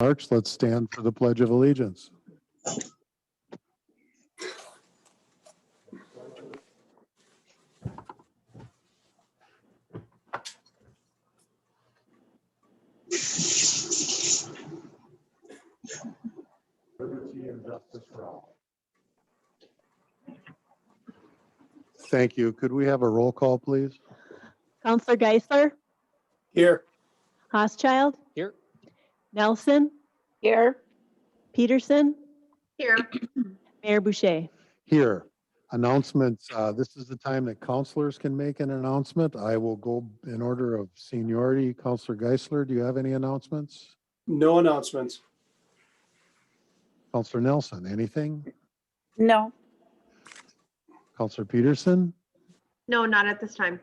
March, let's stand for the Pledge of Allegiance. Liberty and justice for all. Thank you. Could we have a roll call, please? Counselor Geisler, Here. Hoschild, Here. Nelson, Here. Peterson, Here. Mayor Boucher. Here. Announcements. This is the time that counselors can make an announcement. I will go in order of seniority. Counselor Geisler, do you have any announcements? No announcements. Counselor Nelson, anything? No. Counselor Peterson? No, not at this time.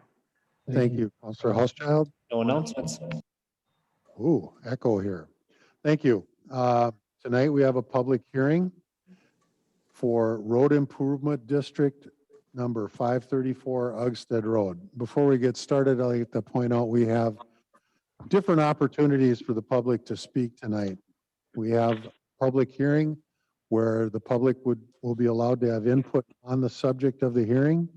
Thank you. Counselor Housechild? No announcements. Ooh, echo here. Thank you. Tonight we have a public hearing for Road Improvement District number 534 Uggstead Road. Before we get started, I'd like to point out we have different opportunities for the public to speak tonight. We have public hearing where the public will be allowed to have input on the subject of the hearing.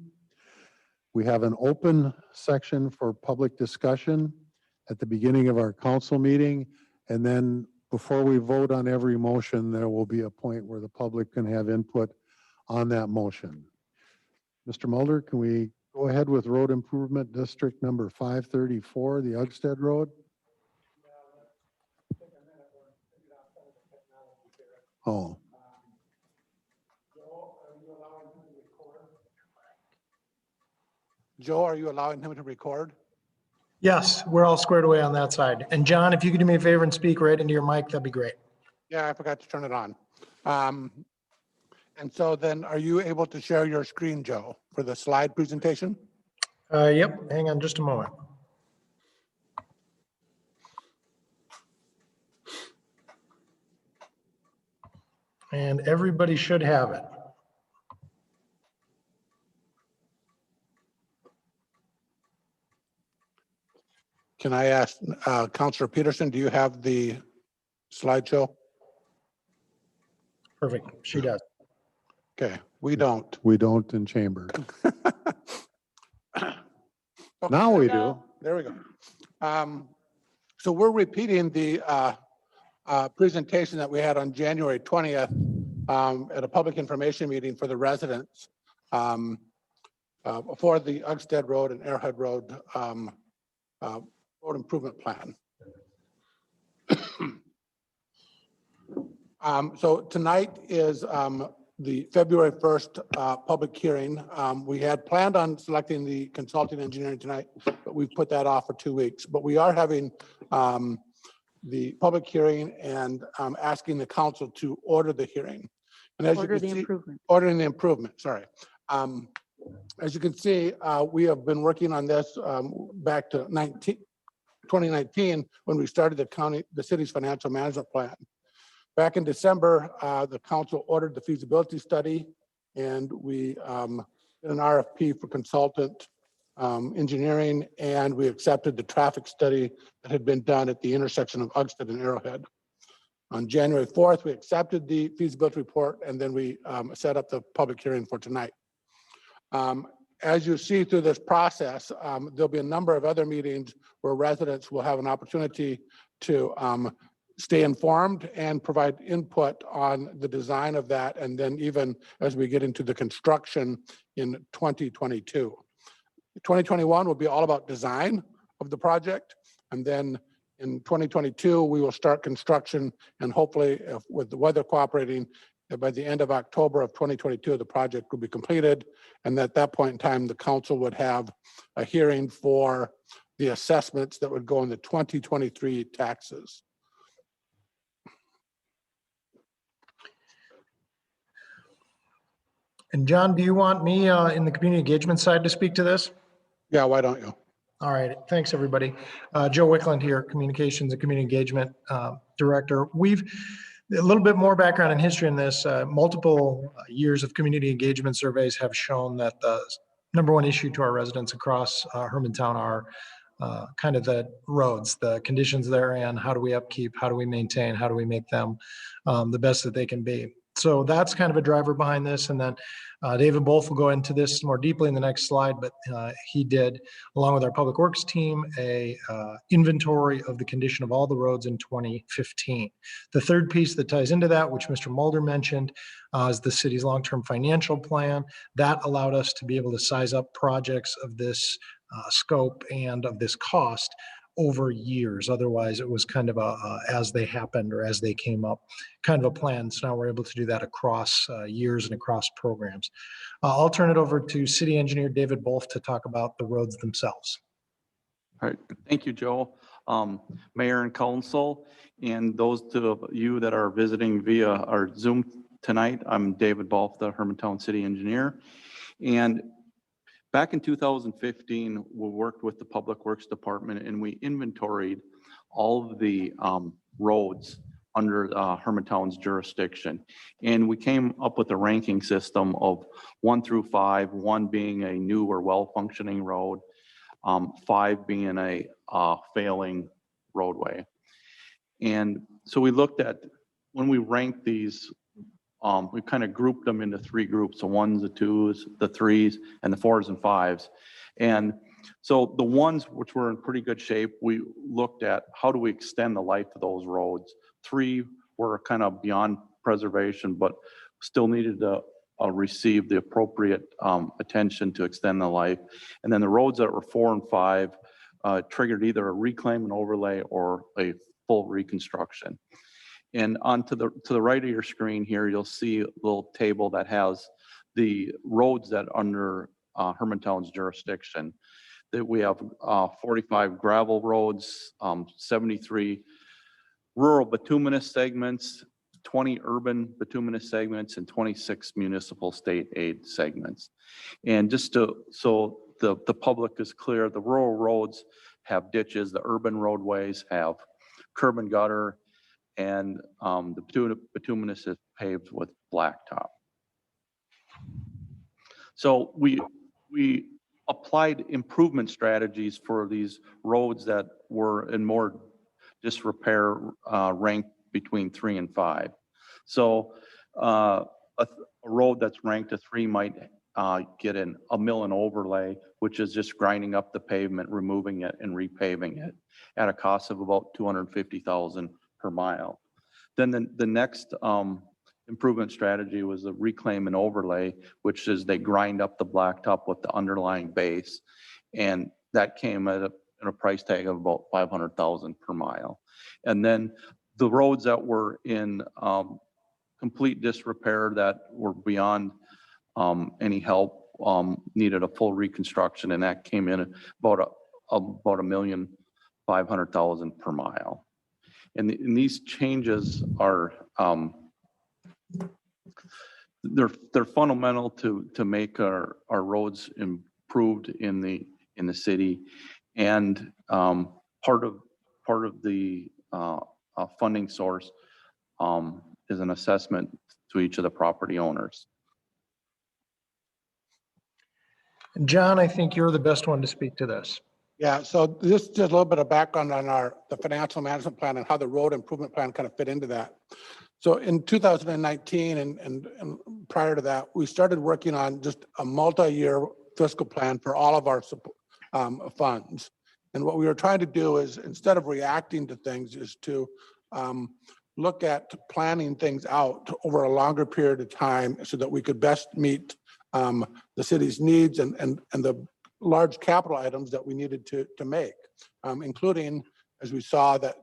We have an open section for public discussion at the beginning of our council meeting. And then before we vote on every motion, there will be a point where the public can have input on that motion. Mr. Mulder, can we go ahead with Road Improvement District number 534, the Uggstead Road? Oh. Joe, are you allowing him to record? Yes, we're all squared away on that side. And John, if you could do me a favor and speak right into your mic, that'd be great. Yeah, I forgot to turn it on. And so then are you able to share your screen, Joe, for the slide presentation? Yep, hang on just a moment. And everybody should have it. Can I ask Councilor Peterson, do you have the slideshow? Perfect, she does. Okay, we don't. We don't in chamber. Okay, Now there we go. do. There we go. So we're repeating the presentation that we had on January 20th at a public information meeting for the residents for the Uggstead Road and Arrowhead Road road improvement plan. So tonight is the February 1st public hearing. We had planned on selecting the consulting engineering tonight, but we've put that off for 2 weeks. But we are having the public hearing and asking the council to order the hearing. And as Order you the can see, improvement. ordering the improvement, sorry. As you can see, we have been working on this back to 2019 when we started the city's financial management plan. Back in December, the council ordered the feasibility study, and we did an RFP for consultant engineering, and we accepted the traffic study that had been done at the intersection of Uggstead and Arrowhead. On January 4th, we accepted the feasibility report, and then we set up the public hearing for tonight. As you see through this process, there'll be a number of other meetings where residents will have an opportunity to stay informed and provide input on the design of that. And then even as we get into the construction in 2022. 2021 will be all about design of the project. And then in 2022, we will start construction, and hopefully with the weather cooperating, by the end of October of 2022, the project will be completed. And at that point in time, the council would have a hearing for the assessments that would go in the 2023 taxes. And John, do you want me in the community engagement side to speak to this? Yeah, why don't you? All right, thanks everybody. Joe Wickland here, Communications and Community Engagement Director. We've a little bit more background and history in this. Multiple years of community engagement surveys have shown that the number one issue to our residents across Hermantown are kind of the roads, the conditions they're in, how do we upkeep, how do we maintain, how do we make them the best that they can be. So that's kind of a driver behind this. And then David Wolf will go into this more deeply in the next slide, but he did, along with our public works team, a inventory of the condition of all the roads in 2015. The third piece that ties into that, which Mr. Mulder mentioned, is the city's long-term financial plan. That allowed us to be able to size up projects of this scope and of this cost over years. Otherwise, it was kind of a as they happened or as they came up kind of a plan. So now we're able to do that across years and across programs. I'll turn it over to City Engineer David Wolf to talk about the roads themselves. All right, thank you, Joe. Mayor and council, and those of you that are visiting via our Zoom tonight, I'm David Wolf, the Hermantown City Engineer. And back in 2015, we worked with the Public Works Department and we inventoried all of the roads under Hermantown's jurisdiction. And we came up with a ranking system of 1 through 5, 1 being a new or well-functioning road, 5 being a failing roadway. And so we looked at, when we ranked these, we kind of grouped them into 3 groups, the 1s, the 2s, the 3s, and the 4s and 5s. And so the ones which were in pretty good shape, we looked at how do we extend the life of those roads. 3 were kind of beyond preservation, but still needed to receive the appropriate attention to extend the life. And then the roads that were 4 and 5 triggered either a reclaim and overlay or a full reconstruction. And to the right of your screen here, you'll see a little table that has the roads that under Hermantown's jurisdiction. That we have 45 gravel roads, 73 rural bituminous segments, 20 urban bituminous segments, and 26 municipal state aid segments. And just so the public is clear, the rural roads have ditches, the urban roadways have curb and gutter, and the bituminous is paved with blacktop. So we applied improvement strategies for these roads that were in more disrepair ranked between 3 and 5. So a road that's ranked a 3 might get a mill and overlay, which is just grinding up the pavement, removing it and repaving it at a cost of about $250,000 per mile. Then the next improvement strategy was the reclaim and overlay, which is they grind up the blacktop with the underlying base. And that came at a price tag of about $500,000 per mile. And then the roads that were in complete disrepair that were beyond any help needed a full reconstruction, and that came in about $1,500,000 per mile. And these changes are they're fundamental to make our roads improved in the city, and part of the funding source is an assessment to each of the property owners. John, I think you're the best one to speak to this. Yeah, so this is just a little bit of background on the financial management plan and how the road improvement plan kind of fit into that. So in 2019 and prior to that, we started working on just a multi-year fiscal plan for all of our funds. And what we were trying to do is, instead of reacting to things, is to look at planning things out over a longer period of time so that we could best meet the city's needs and the large capital items that we needed to make, including, as we saw, that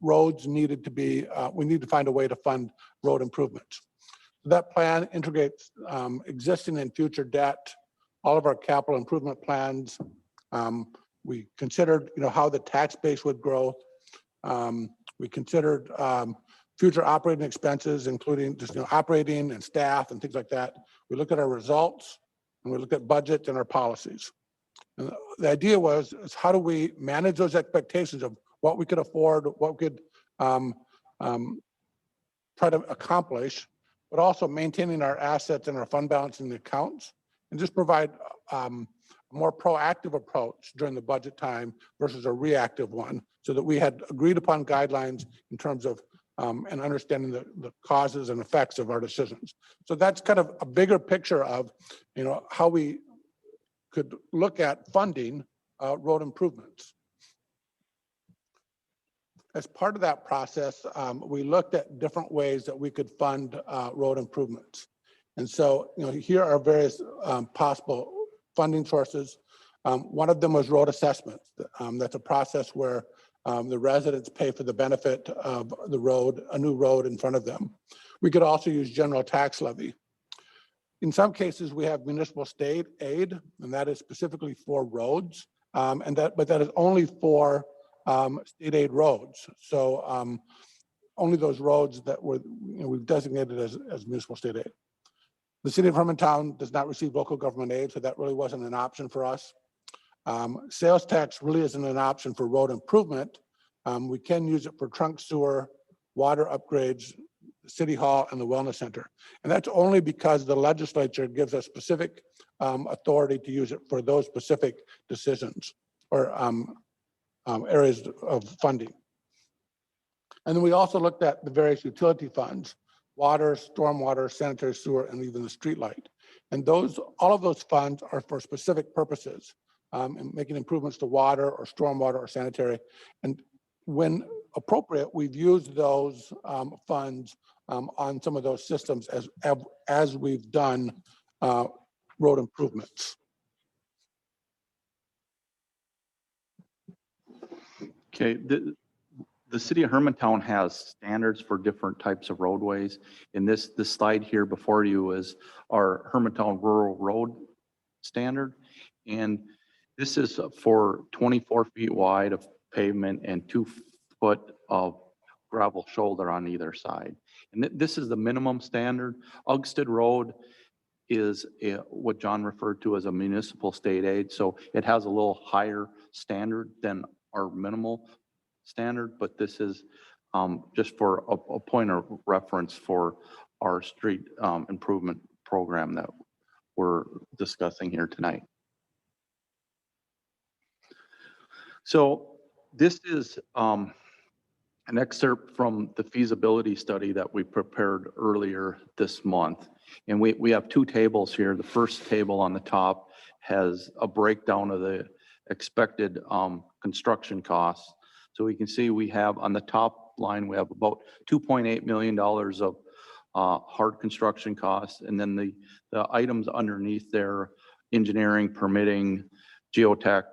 roads needed to be, we need to find a way to fund road improvements. That plan integrates existing and future debt, all of our capital improvement plans. We considered, how the tax base would grow. We considered future operating expenses, including just operating and staff and things like that. We looked at our results and we looked at budget and our policies. And the idea was, is how do we manage those expectations of what we could afford, what we could try to accomplish, but also maintaining our assets and our fund balance in the accounts, and just provide more proactive approach during the budget time versus a reactive one, so that we had agreed upon guidelines in terms of and understanding the causes and effects of our decisions. So that's kind of a bigger picture of, how we could look at funding road improvements. As part of that process, we looked at different ways that we could fund road improvements. And so, here are various possible funding sources. One of them was road assessments. That's a process where the residents pay for the benefit of the road, a new road in front of them. We could also use general tax levy. In some cases, we have municipal state aid, and that is specifically for roads, but that is only for state aid roads. So only those roads that were we've designated as municipal state aid. The city of Hermantown does not receive local government aid, so that really wasn't an option for us. Sales tax really isn't an option for road improvement. We can use it for trunk sewer, water upgrades, city hall, and the wellness center. And that's only because the legislature gives us specific authority to use it for those specific decisions or areas of funding. And then we also looked at the various utility funds: water, stormwater, sanitary sewer, and even the street light. And all of those funds are for specific purposes, and making improvements to water or stormwater or sanitary. And when appropriate, we've used those funds on some of those systems as we've done road improvements. Okay, the city of Hermantown has standards for different types of roadways. And this slide here before you is our Hermantown Rural Road Standard. And this is for 24 feet wide of pavement and 2 foot of gravel shoulder on either side. And this is the minimum standard. Ugsted Road is what John referred to as a municipal state aid. So it has a little higher standard than our minimal standard, but this is just for a point of reference for our street improvement program that we're discussing here tonight. So this is an excerpt from the feasibility study that we prepared earlier this month. And we have two tables here. The first table on the top has a breakdown of the expected construction costs. So we can see we have on the top line, we have about $2.8 million of hard construction costs. And then the items underneath there, engineering, permitting, geotech,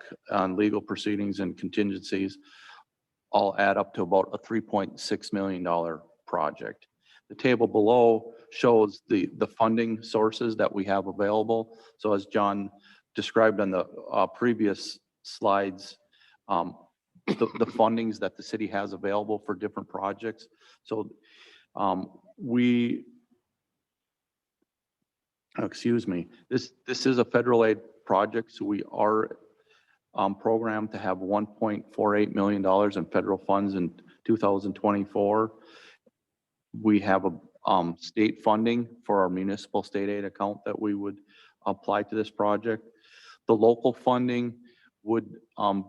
legal proceedings, and contingencies, all add up to about a $3.6 million project. The table below shows the funding sources that we have available. So as John described on the previous slides, the fundings that the city has available for different projects. So this is a federal aid project. So we are programmed to have $1.48 million in federal funds in 2024. We have a state funding for our municipal state aid account that we would apply to this project. The local funding would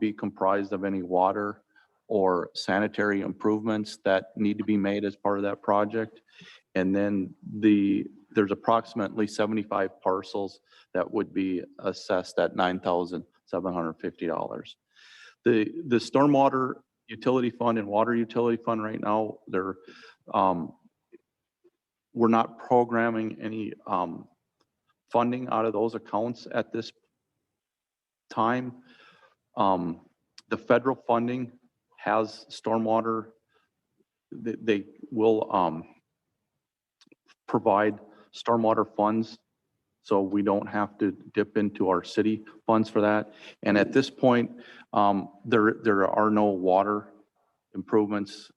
be comprised of any water or sanitary improvements that need to be made as part of that project. And then there's approximately 75 parcels that would be assessed at $9,750. The stormwater utility fund and water utility fund right now, we're not programming any funding out of those accounts at this time. The federal funding has stormwater. They will provide stormwater funds, so we don't have to dip into our city funds for that. And at this point, there are no water improvements.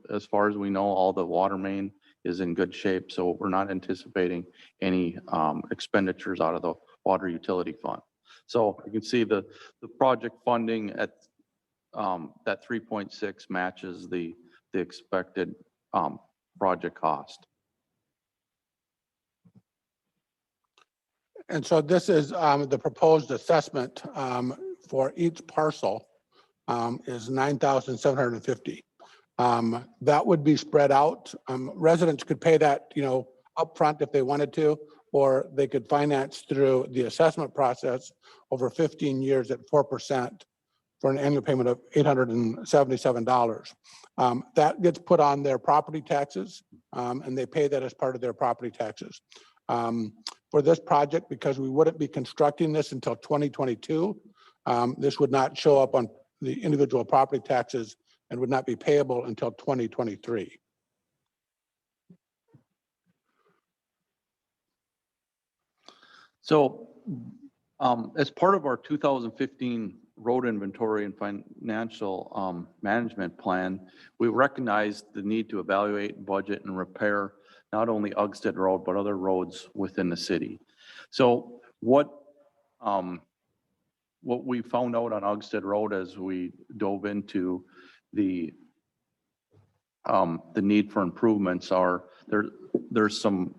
As far as we know, all the water main is in good shape, so we're not anticipating any expenditures out of the water utility fund. So you can see the project funding at that 3.6 matches the expected project cost. And so this is the proposed assessment for each parcel is $9,750. That would be spread out. Residents could pay that, upfront if they wanted to, or they could finance through the assessment process over 15 years at 4% for an annual payment of $877. That gets put on their property taxes, and they pay that as part of their property taxes. For this project, because we wouldn't be constructing this until 2022, this would not show up on the individual property taxes and would not be payable until 2023. So as part of our 2015 road inventory and financial management plan, we recognized the need to evaluate, budget, and repair not only Uggstead Road, but other roads within the city. So what we found out on Uggstead Road as we dove into the need for improvements are there's some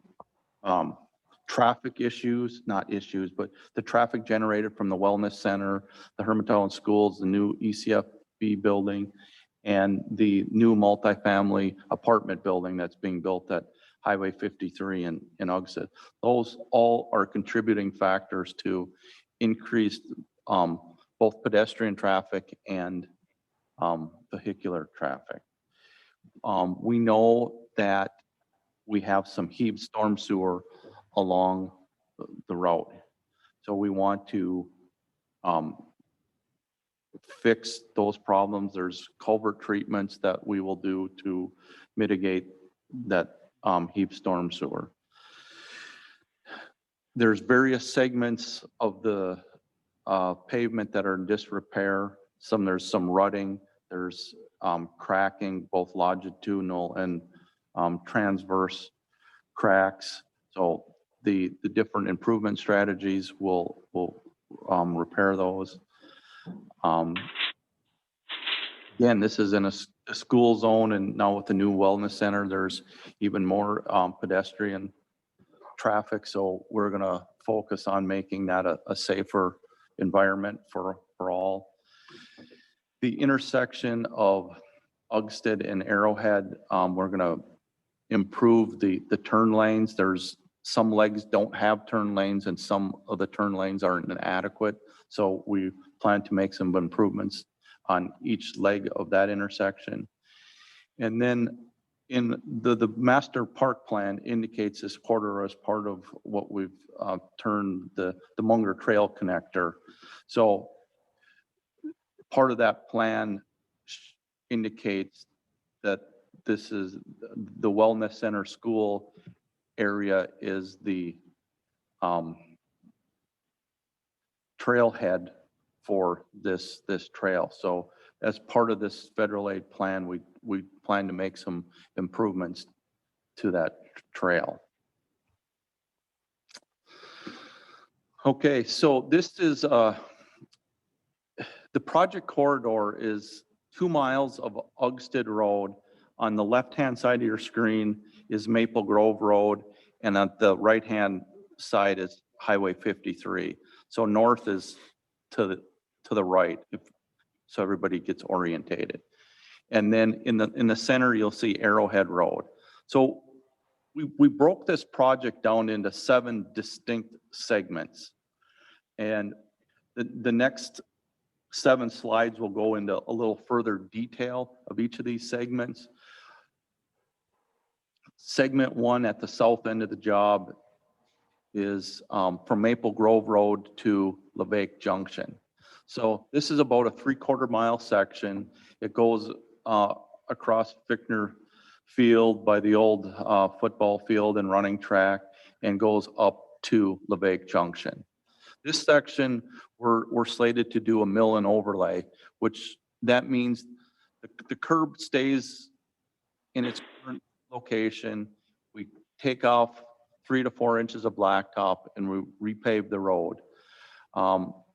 traffic issues, not issues, but the traffic generated from the wellness center, the Hermantown schools, the new ECFB building, and the new multifamily apartment building that's being built at Highway 53 in Uggstead. Those all are contributing factors to increased both pedestrian traffic and vehicular traffic. We know that we have some heaved storm sewer along the route. So we want to fix those problems. There's culvert treatments that we will do to mitigate that heaved storm sewer. There's various segments of the pavement that are in disrepair. There's some rutting, there's cracking, both longitudinal and transverse cracks. So the different improvement strategies will repair those. Again, this is in a school zone, and now with the new wellness center, there's even more pedestrian traffic. So we're gonna focus on making that a safer environment for all. The intersection of Uggstead and Arrowhead, we're gonna improve the turn lanes. There's some legs don't have turn lanes and some of the turn lanes aren't inadequate. So we plan to make some improvements on each leg of that intersection. And then in the master park plan indicates this corridor as part of what we've termed the Munger Trail Connector. So part of that plan indicates that this is the wellness center school area is the trailhead for this trail. So as part of this federal aid plan, we plan to make some improvements to that trail. Okay, so this is the project corridor is 2 miles of Uggstead Road. On the left-hand side of your screen is Maple Grove Road, and on the right-hand side is Highway 53. So north is to the right, so everybody gets orientated. And then in the center, you'll see Arrowhead Road. So we broke this project down into 7 distinct segments. And the next 7 slides will go into a little further detail of each of these segments. Segment 1 at the south end of the job is from Maple Grove Road to Levake Junction. So this is about a 3/4 mile section. It goes across Fickner Field by the old football field and running track and goes up to Levake Junction. This section, we're slated to do a mill and overlay, which that means the curb stays in its current location. We take off 3 to 4 inches of blacktop and we repave the road.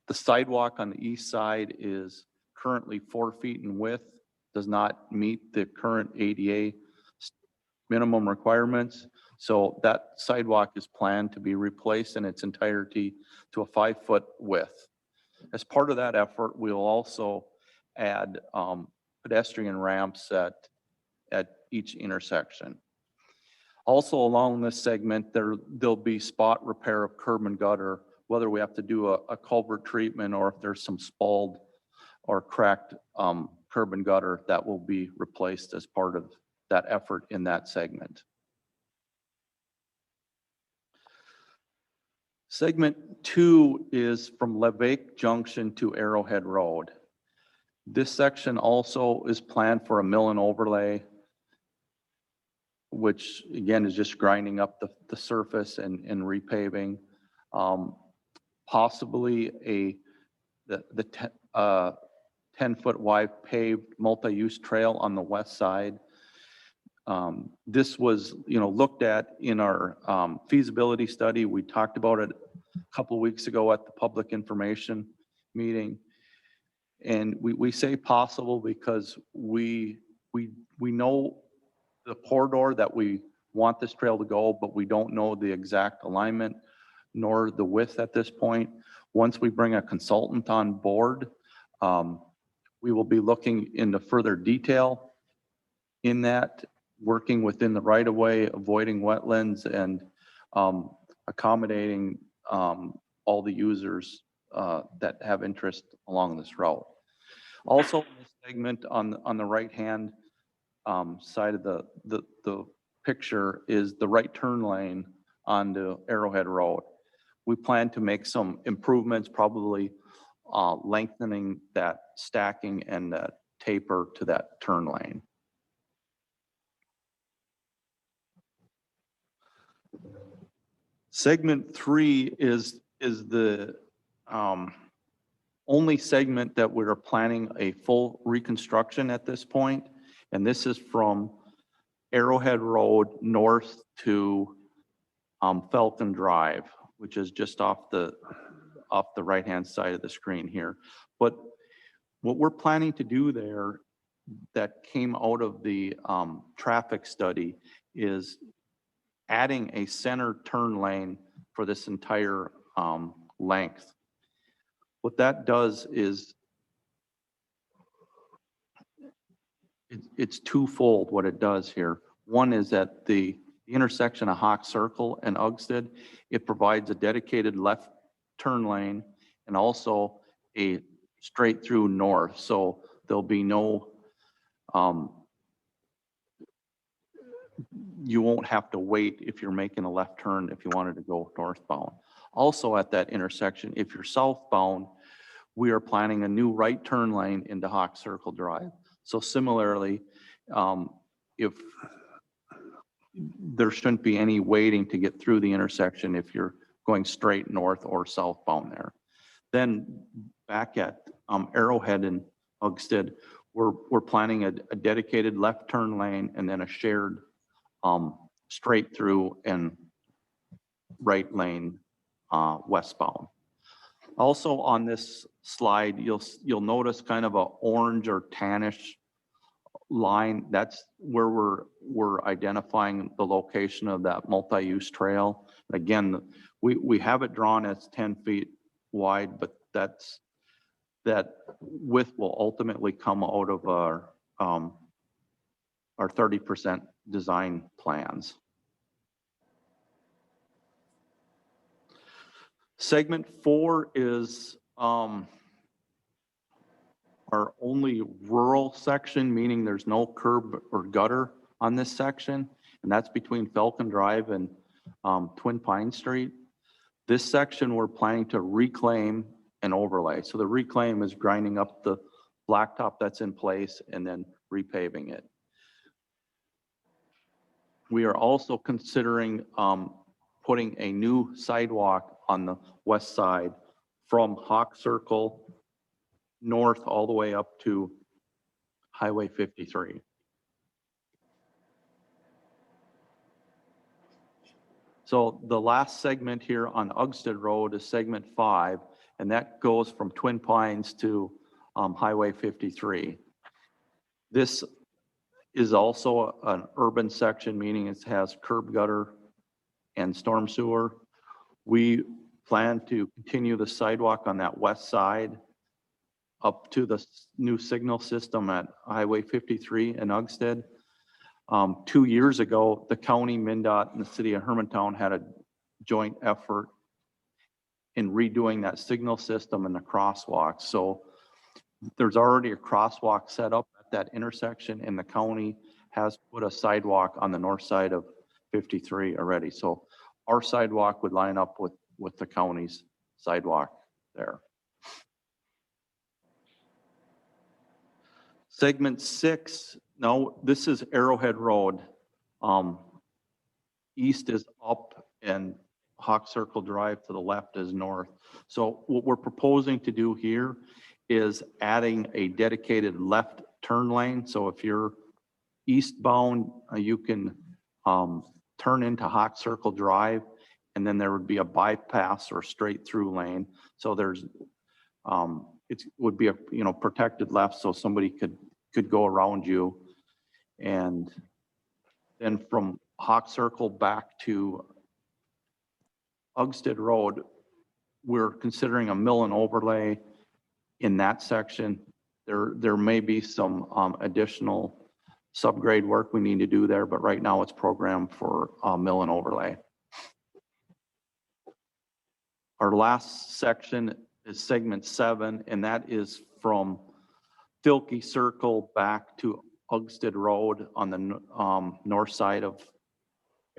The sidewalk on the east side is currently 4 feet in width, does not meet the current ADA minimum requirements. So that sidewalk is planned to be replaced in its entirety to a 5-foot width. As part of that effort, we'll also add pedestrian ramps at each intersection. Also along this segment, there'll be spot repair of curb and gutter, whether we have to do a culvert treatment or if there's some spalled or cracked curb and gutter that will be replaced as part of that effort in that segment. Segment 2 is from Levake Junction to Arrowhead Road. This section also is planned for a mill and overlay, which again is just grinding up the surface and repaving. Possibly the 10-foot wide paved multi-use trail on the west side. This was, looked at in our feasibility study. We talked about it a couple of weeks ago at the public information meeting. And we say possible because we know the corridor that we want this trail to go, but we don't know the exact alignment nor the width at this point. Once we bring a consultant on board, we will be looking into further detail in that, working within the right of way, avoiding wetlands, and accommodating all the users that have interest along this route. Also, in this segment on the right-hand side of the picture is the right turn lane onto Arrowhead Road. We plan to make some improvements, probably lengthening that stacking and that taper to that turn lane. Segment 3 is the only segment that we're planning a full reconstruction at this point. And this is from Arrowhead Road north to Falcon Drive, which is just off the right-hand side of the screen here. But what we're planning to do there that came out of the traffic study is adding a center turn lane for this entire length. What that does is it's twofold what it does here. One is at the intersection of Hawk Circle and Ugsted, it provides a dedicated left turn lane and also a straight through north. So there'll be no, you won't have to wait if you're making a left turn if you wanted to go northbound. Also at that intersection, if you're southbound, we are planning a new right turn lane into Hawk Circle Drive. So similarly, if there shouldn't be any waiting to get through the intersection if you're going straight north or southbound there. Then back at Arrowhead and Ugsted, we're planning a dedicated left turn lane and then a shared straight through and right lane westbound. Also on this slide, you'll notice kind of a orange or tannish line. That's where we're identifying the location of that multi-use trail. Again, we have it drawn as 10 feet wide, but that width will ultimately come out of our 30% design plans. Segment 4 is our only rural section, meaning there's no curb or gutter on this section, and that's between Falcon Drive and Twin Pine Street. This section we're planning to reclaim and overlay. So the reclaim is grinding up the blacktop that's in place and then repaving it. We are also considering putting a new sidewalk on the west side from Hawk Circle north all the way up to Highway 53. So the last segment here on Ugsted Road is segment 5, and that goes from Twin Pines to Highway 53. This is also an urban section, meaning it has curb gutter and storm sewer. We plan to continue the sidewalk on that west side up to the new signal system at Highway 53 in Ugsted. 2 years ago, the county, MnDOT, and the city of Hermantown had a joint effort in redoing that signal system and the crosswalk. So there's already a crosswalk set up at that intersection, and the county has put a sidewalk on the north side of 53 already. So our sidewalk would line up with the county's sidewalk there. Segment 6, no, this is Arrowhead Road. East is up and Hawk Circle Drive to the left is north. So what we're proposing to do here is adding a dedicated left turn lane. So if you're eastbound, you can turn into Hawk Circle Drive, and then there would be a bypass or straight through lane. So there's it would be a protected left, so somebody could go around you. And then from Hawk Circle back to Ugsted Road, we're considering a mill and overlay in that section. There may be some additional subgrade work we need to do there, but right now it's programmed for mill and overlay. Our last section is segment 7, and that is from Filkey Circle back to Ugsted Road on the north side of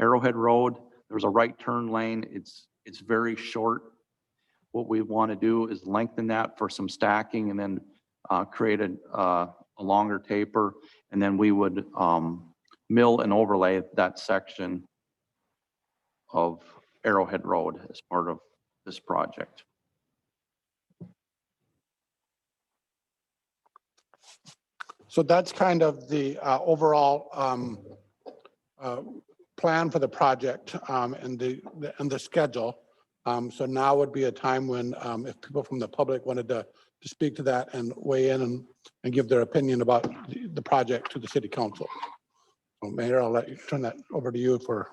Arrowhead Road. There's a right turn lane. It's very short. What we want to do is lengthen that for some stacking, and then create a longer taper, and then we would mill and overlay that section of Arrowhead Road as part of this project. So that's kind of the overall plan for the project and the schedule. So now would be a time when if people from the public wanted to speak to that and weigh in and give their opinion about the project to the city council. So Mayor, I'll let you turn that over to you for.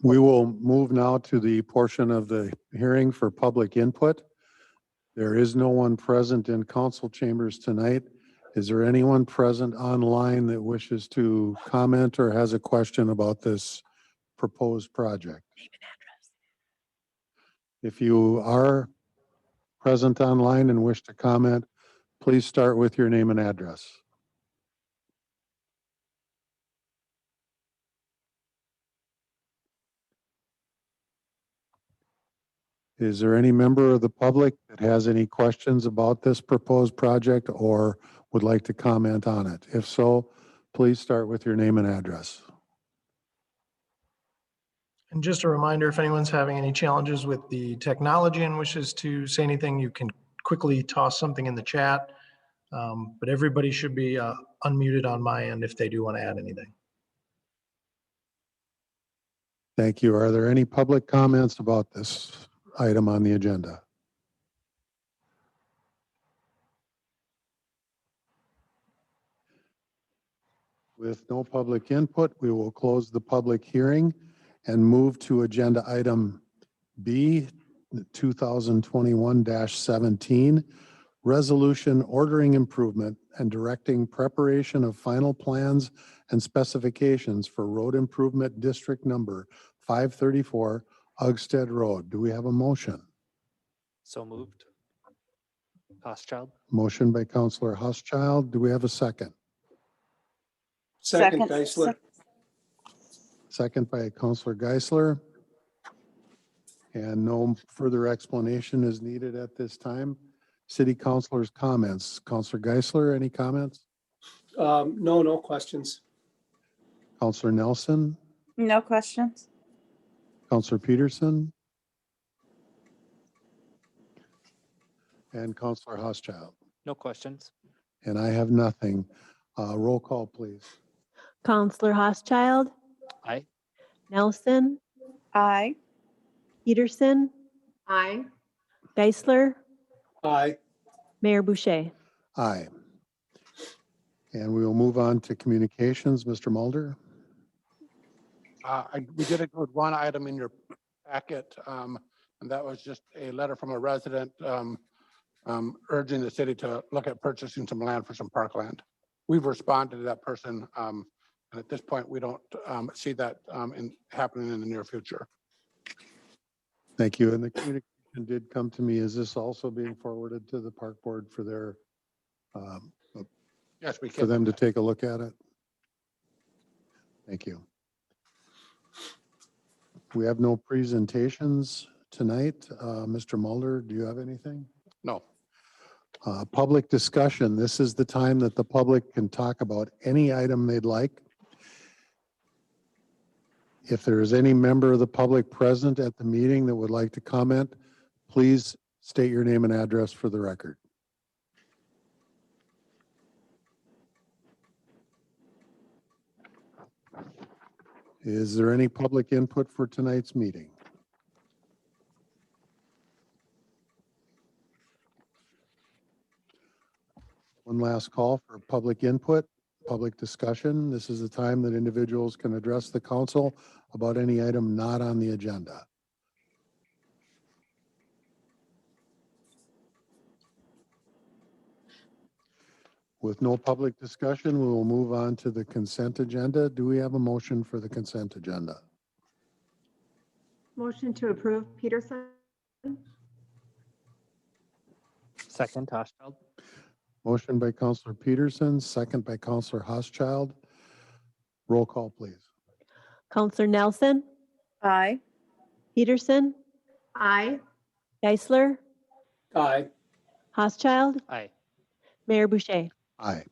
We will move now to the portion of the hearing for public input. There is no one present in council chambers tonight. Is there anyone present online that wishes to comment or has a question about this proposed project? If you are present online and wish to comment, please start with your name and address. Is there any member of the public that has any questions about this proposed project or would like to comment on it? If so, please start with your name and address. And just a reminder, if anyone's having any challenges with the technology and wishes to say anything, you can quickly toss something in the chat. But everybody should be unmuted on my end if they do want to add anything. Thank you. Are there any public comments about this item on the agenda? With no public input, we will close the public hearing and move to agenda item B, 2021-17, resolution ordering improvement and directing preparation of final plans and specifications for road improvement district number 534 Ugsted Road. Do we have a motion? So moved. Housechild. Motion by Councillor Housechild. Do we have a second? Second, Geisler. Second by Councillor Geisler. And no further explanation is needed at this time. City councilors' comments. Councillor Geisler, any comments? No questions. Councillor Nelson, No questions. Councillor Peterson, and Councillor Housechild. No questions. And I have nothing. Roll call, please. Counselor Housechild, Aye. Nelson, Aye. Peterson, Aye. Geisler, Aye. Mayor Boucher. Aye. And we will move on to communications. Mr. Mulder. We did include one item in your packet, and that was just a letter from a resident urging the city to look at purchasing some land for some parkland. We've responded to that person, and at this point, we don't see that happening in the near future. Thank you. And the communication did come to me. Is this also being forwarded to the park board for their, Yes, we for can. them to take a look at it? Thank you. We have no presentations tonight. Mr. Mulder, do you have anything? No. Public discussion. This is the time that the public can talk about any item they'd like. If there is any member of the public present at the meeting that would like to comment, please state your name and address for the record. Is there any public input for tonight's meeting? One last call for public input, public discussion. This is the time that individuals can address the council about any item not on the agenda. With no public discussion, we will move on to the consent agenda. Do we have a motion for the consent agenda? Motion to approve, Peterson? Second, Housechild. Motion by Counselor Peterson, second by Counselor Housechild. Roll call, please. Counselor Nelson, Aye. Peterson, Aye. Geisler, Aye. Housechild, Aye. Mayor Boucher. Aye.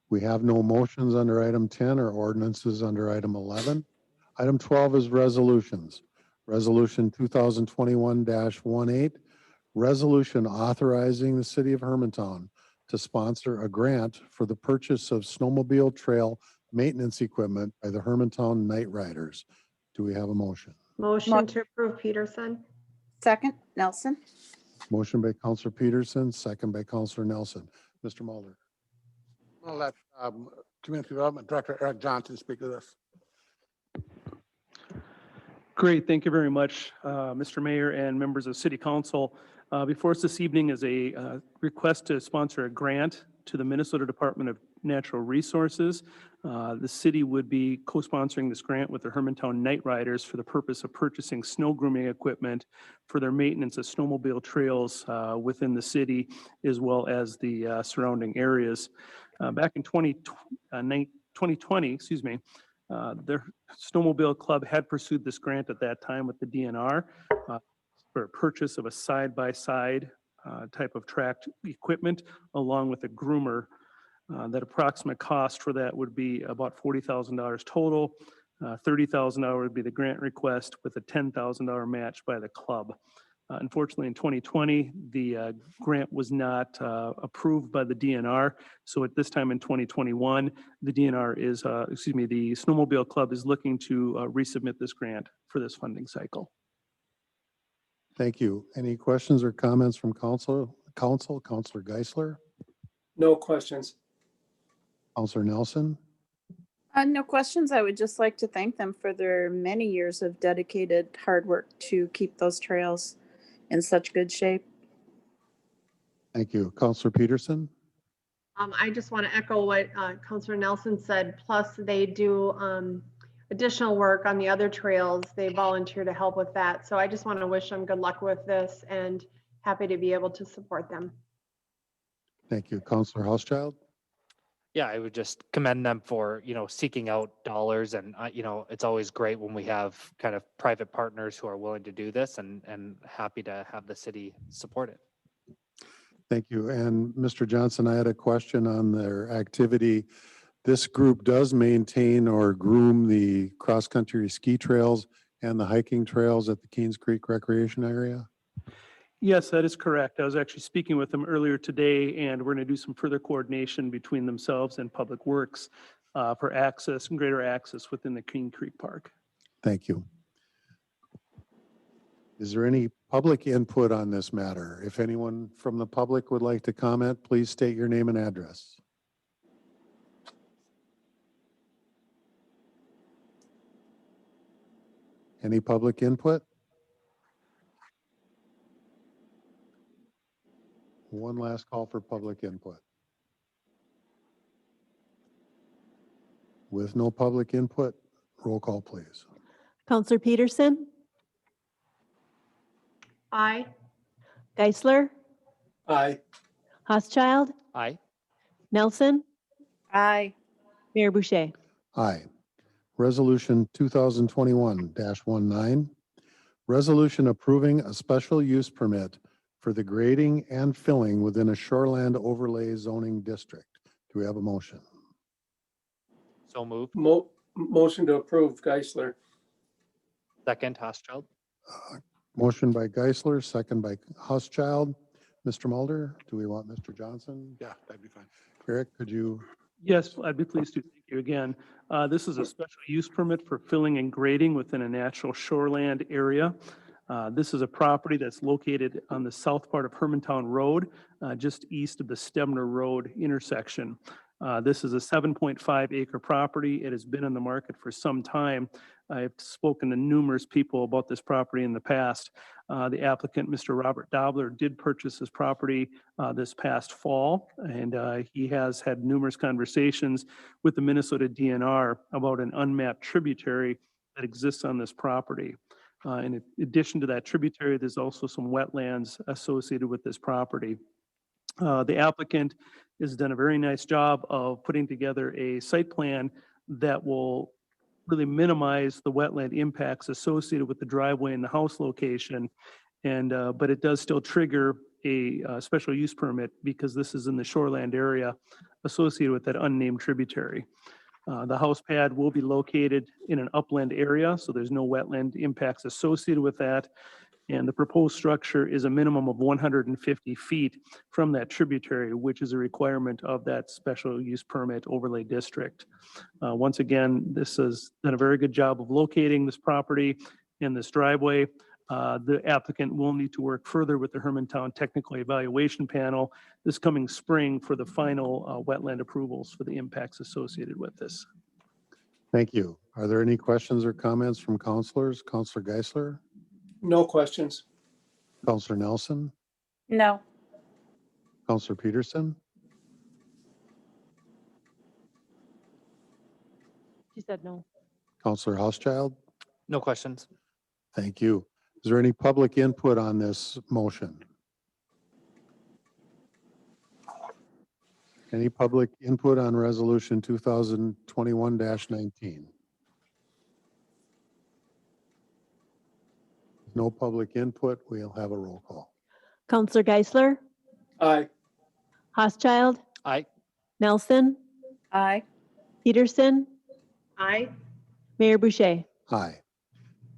We have no motions under item 10 or ordinances under item 11. Item 12 is resolutions. Resolution 2021-18, resolution authorizing the city of Hermantown to sponsor a grant for the purchase of snowmobile trail maintenance equipment by the Hermantown Night Riders. Do we have a motion? Motion to approve, Peterson? Second, Nelson. Motion by Counselor Peterson, second by Counselor Nelson. Mr. Mulder. I'll let Community Development Director Eric Johnson speak to this. Great, thank you very much, Mr. Mayor and members of City Council. Before us this evening is a request to sponsor a grant to the Minnesota Department of Natural Resources. The city would be co-sponsoring this grant with the Hermantown Night Riders for the purpose of purchasing snow grooming equipment for their maintenance of snowmobile trails within the city, as well as the surrounding areas. Back in 2020, their snowmobile club had pursued this grant at that time with the DNR for a purchase of a side-by-side type of tracked equipment along with a groomer. That approximate cost for that would be about $40,000 total. $30,000 would be the grant request with a $10,000 match by the club. Unfortunately, in 2020, the grant was not approved by the DNR. So at this time in 2021, the DNR is, the Snowmobile Club is looking to resubmit this grant for this funding cycle. Thank you. Any questions or comments from Counselor Geisler? No questions. Counselor Nelson? No questions. I would just like to thank them for their many years of dedicated hard work to keep those trails in such good shape. Thank you. Counselor Peterson? I just want to echo what Counselor Nelson said. Plus, they do additional work on the other trails. They volunteer to help with that. So I just want to wish them good luck with this and happy to be able to support them. Thank you. Counselor Housechild? Yeah, I would just commend them for, seeking out dollars, and, it's always great when we have kind of private partners who are willing to do this, and happy to have the city support it. Thank you. And Mr. Johnson, I had a question on their activity. This group does maintain or groom the cross-country ski trails and the hiking trails at the Keens Creek Recreation Area? Yes, that is correct. I was actually speaking with them earlier today, and we're going to do some further coordination between themselves and Public Works for access and greater access within the Keene Creek Park. Thank you. Is there any public input on this matter? If anyone from the public would like to comment, please state your name and address. Any public input? One last call for public input. With no public input, roll call, please. Counselor Peterson, Aye. Geisler, Aye. Housechild, Aye. Nelson, Aye. Mayor Boucher. Aye. Resolution 2021-19, resolution approving a special use permit for the grading and filling within a shoreland overlay zoning district. Do we have a motion? So moved. Motion to approve, Geisler. Second, Housechild. Motion by Geisler, second by Housechild. Mr. Mulder, do we want Mr. Johnson? Yeah, that'd be fine. Eric, could you? Yes, I'd be pleased to. Thank you again. This is a special use permit for filling and grading within a natural shoreland area. This is a property that's located on the south part of Hermantown Road, just east of the Stemner Road intersection. This is a 7.5 acre property. It has been on the market for some time. I've spoken to numerous people about this property in the past. The applicant, Mr. Robert Dobler, did purchase this property this past fall, and he has had numerous conversations with the Minnesota DNR about an unmapped tributary that exists on this property. In addition to that tributary, there's also some wetlands associated with this property. The applicant has done a very nice job of putting together a site plan that will really minimize the wetland impacts associated with the driveway and the house location. And, but it does still trigger a special use permit because this is in the shoreland area associated with that unnamed tributary. The house pad will be located in an upland area, so there's no wetland impacts associated with that. And the proposed structure is a minimum of 150 feet from that tributary, which is a requirement of that special use permit overlay district. Once again, this has done a very good job of locating this property and this driveway. The applicant will need to work further with the Hermantown Technical Evaluation Panel this coming spring for the final wetland approvals for the impacts associated with this. Thank you. Are there any questions or comments from counselors? Counselor Geisler? No questions. Counselor Nelson? No. Counselor Peterson? She said no. Counselor Housechild? No questions. Thank you. Is there any public input on this motion? Any public input on resolution 2021-19? No public input, we'll have a roll call. Counselor Geisler, Aye. Housechild, Aye. Nelson, Aye. Peterson, Aye. Mayor Boucher. Aye.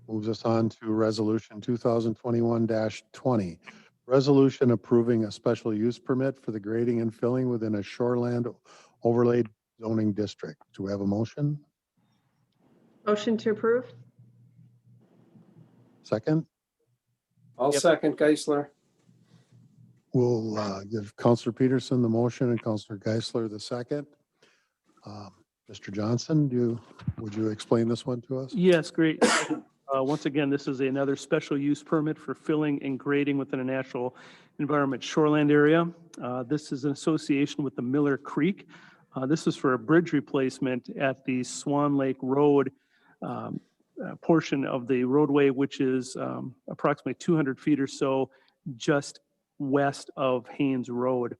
Moves us on to resolution 2021-20. Resolution approving a special use permit for the grading and filling within a shoreland overlay zoning district. Do we have a motion? Motion to approve? Second? I'll second Geisler. We'll give Counselor Peterson the motion and Counselor Geisler the second. Mr. Johnson, would you explain this one to us? Yes, great. Once again, this is another special use permit for filling and grading within a natural environment shoreland area. This is an association with the Miller Creek. This is for a bridge replacement at the Swan Lake Road portion of the roadway, which is approximately 200 feet or so just west of Haynes Road.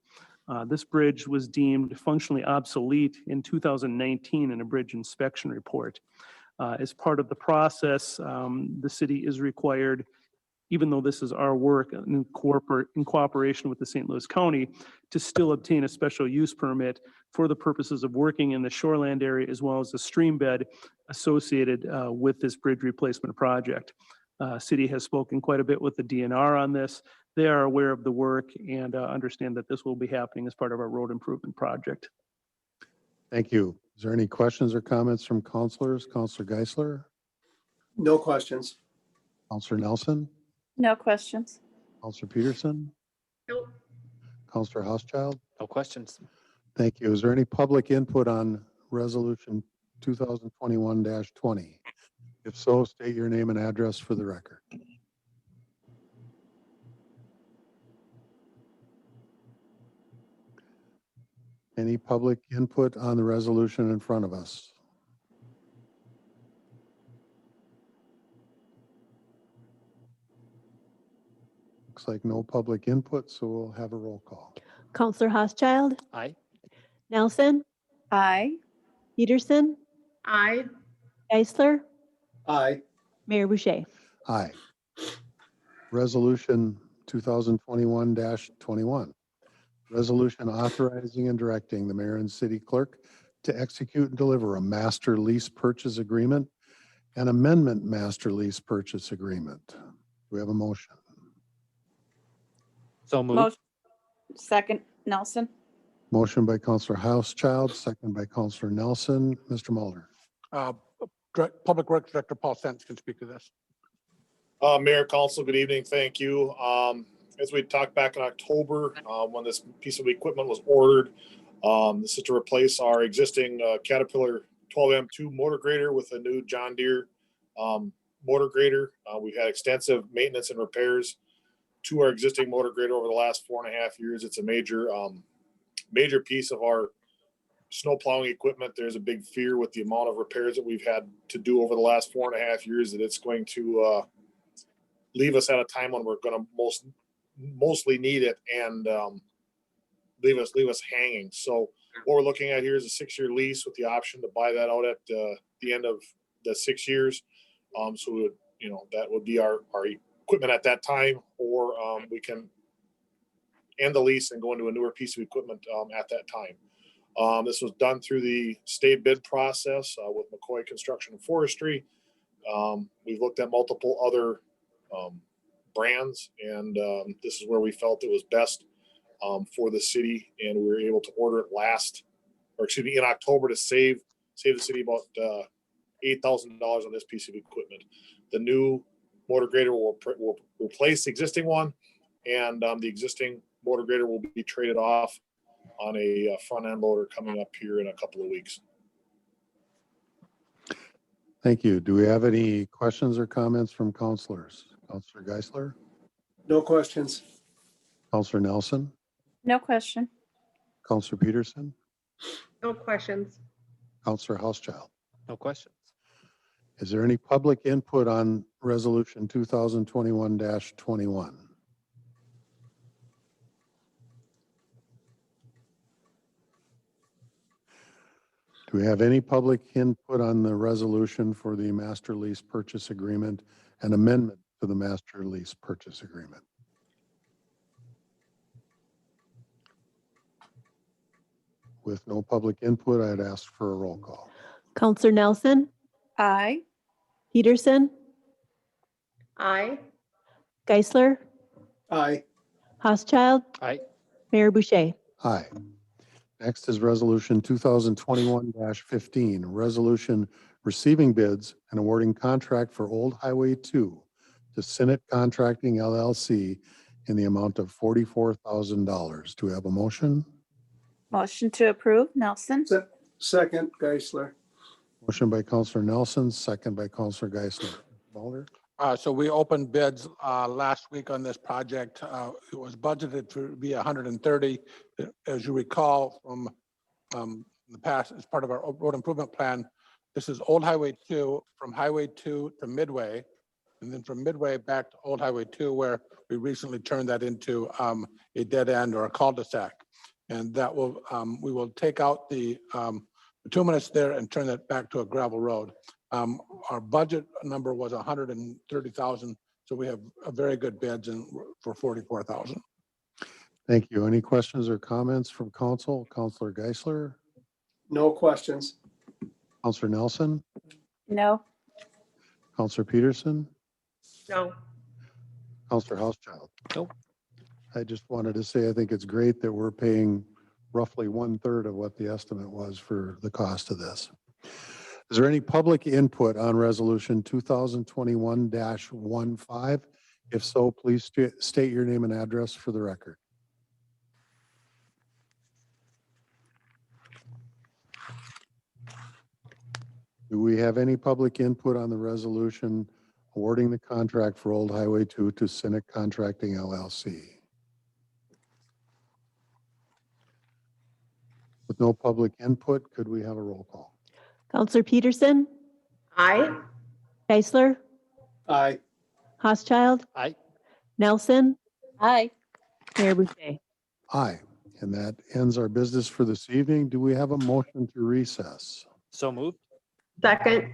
This bridge was deemed functionally obsolete in 2019 in a bridge inspection report. As part of the process, the city is required, even though this is our work in cooperation with the St. Louis County, to still obtain a special use permit for the purposes of working in the shoreland area as well as the stream bed associated with this bridge replacement project. City has spoken quite a bit with the DNR on this. They are aware of the work and understand that this will be happening as part of our road improvement project. Thank you. Is there any questions or comments from counselors? Counselor Geisler? No questions. Counselor Nelson? No questions. Counselor Peterson? Nope. Counselor Housechild? No questions. Thank you. Is there any public input on resolution 2021-20? If so, state your name and address for the record. Any public input on the resolution in front of us? Looks like no public input, so we'll have a roll call. Counselor Housechild, Aye. Nelson, Aye. Peterson, Aye. Geisler, Aye. Mayor Boucher. Aye. Resolution 2021-21. Resolution authorizing and directing the mayor and city clerk to execute and deliver a master lease purchase agreement and amendment master lease purchase agreement. Do we have a motion? So moved. Motion. Second, Nelson. Motion by Counselor Housechild, second by Counselor Nelson. Mr. Mulder. Public Works Director Paul Sents can speak to this. Mayor, Council, good evening. Thank you. As we talked back in October, when this piece of equipment was ordered, this is to replace our existing Caterpillar 12M2 motor grader with a new John Deere motor grader. We've had extensive maintenance and repairs to our existing motor grader over the last 4.5 years. It's a major piece of our snow plowing equipment. There's a big fear with the amount of repairs that we've had to do over the last 4.5 years that it's going to leave us at a time when we're going to mostly need it and leave us hanging. So what we're looking at here is a 6-year lease with the option to buy that out at the end of the 6 years. So we would, that would be our equipment at that time, or we can end the lease and go into a newer piece of equipment at that time. This was done through the state bid process with McCoy Construction and Forestry. We've looked at multiple other brands, and this is where we felt it was best for the city, and we were able to order it in October to save the city about $8,000 on this piece of equipment. The new motor grader will replace the existing one, and the existing motor grader will be traded off on a front end loader coming up here in a couple of weeks. Thank you. Do we have any questions or comments from councilors? Counselor Geisler? No questions. Counselor Nelson? No question. Counselor Peterson? No questions. Counselor Housechild? No questions. Is there any public input on resolution 2021-21? Do we have any public input on the resolution for the master lease purchase agreement and amendment to the master lease purchase agreement? With no public input, I'd ask for a roll call. Counselor Nelson, Aye. Peterson, Aye. Geisler, Aye. Housechild, Aye. Mayor Boucher. Aye. Next is resolution 2021-15, resolution receiving bids and awarding contract for Old Highway 2 to Senate Contracting LLC in the amount of $44,000. Do we have a motion? Motion to approve, Nelson. Second, Geisler. Motion by Counselor Nelson, second by Counselor Geisler. Mulder? So we opened bids last week on this project. It was budgeted to be 130. As you recall from the past, as part of our road improvement plan, this is Old Highway 2, from Highway 2 to Midway, and then from Midway back to Old Highway 2, where we recently turned that into a dead end or a cul-de-sac. And that will, we will take out the 2 minutes there and turn that back to a gravel road. Our budget number was 130,000, so we have a very good bids and for 44,000. Thank you. Any questions or comments from council? Counselor Geisler? No questions. Counselor Nelson? No. Counselor Peterson? No. Counselor Housechild? Nope. I just wanted to say, I think it's great that we're paying roughly 1/3 of what the estimate was for the cost of this. Is there any public input on resolution 2021-15? If so, please state your name and address for the record. Do we have any public input on the resolution awarding the contract for Old Highway 2 to Cynic Contracting LLC? With no public input, could we have a roll call? Counselor Peterson, Aye. Geisler, Aye. Housechild, Aye. Nelson, Aye. Mayor Boucher. Aye. And that ends our business for this evening. Do we have a motion to recess? So moved. Second.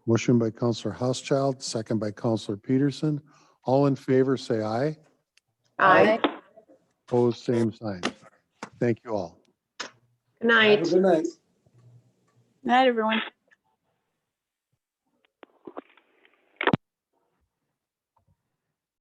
Motion by Counselor Housechild, second by Counselor Peterson. All in favor, say aye. Aye. Opposed, same sign. Thank you all. Good Have night. a good night. Night, everyone.